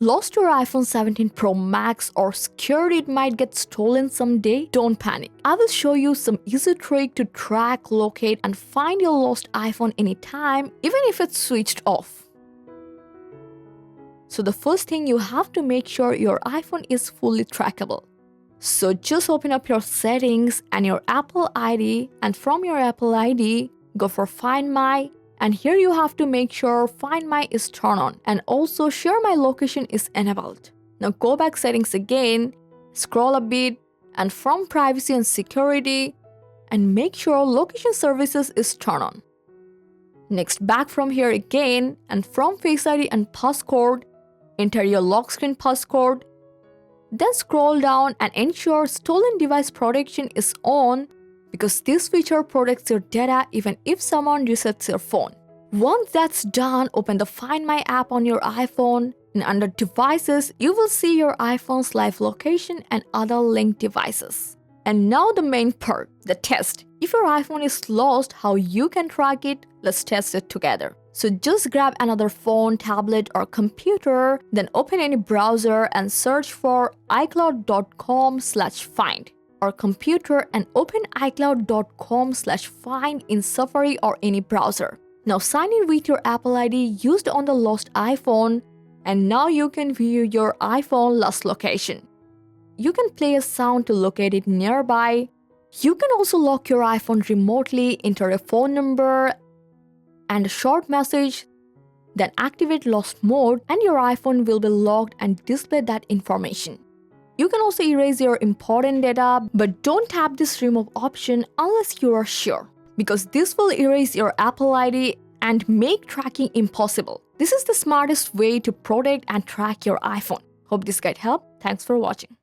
Lost your iPhone 17 Pro Max or scared it might get stolen someday? Don't panic. I will show you some easy trick to track, locate, and find your lost iPhone anytime, even if it's switched off. So the first thing, you have to make sure your iPhone is fully trackable. So just open up your settings and your Apple ID, and from your Apple ID, go for Find My, and here you have to make sure Find My is turned on and also Share My Location is enabled. Now go back settings again, scroll a bit, and from Privacy and Security, and make sure Location Services is turned on. Next, back from here again, and from Face ID and passcode, enter your lock screen passcode. Then scroll down and ensure Stolen Device Protection is on, because this feature protects your data even if someone resets your phone. Once that's done, open the Find My app on your iPhone, and under Devices, you will see your iPhone's live location and other linked devices. And now the main part, the test. If your iPhone is lost, how you can track it? Let's test it together. So just grab another phone, tablet, or computer, then open any browser and search for icloud.com/find. Or computer and open icloud.com/find in Safari or any browser. Now sign in with your Apple ID used on the lost iPhone, and now you can view your iPhone lost location. You can play a sound to locate it nearby. You can also lock your iPhone remotely, enter a phone number and a short message, then activate lost mode, and your iPhone will be locked and display that information. You can also erase your important data, but don't tap this remove option unless you are sure, because this will erase your Apple ID and make tracking impossible. This is the smartest way to protect and track your iPhone. Hope this guide helped. Thanks for watching.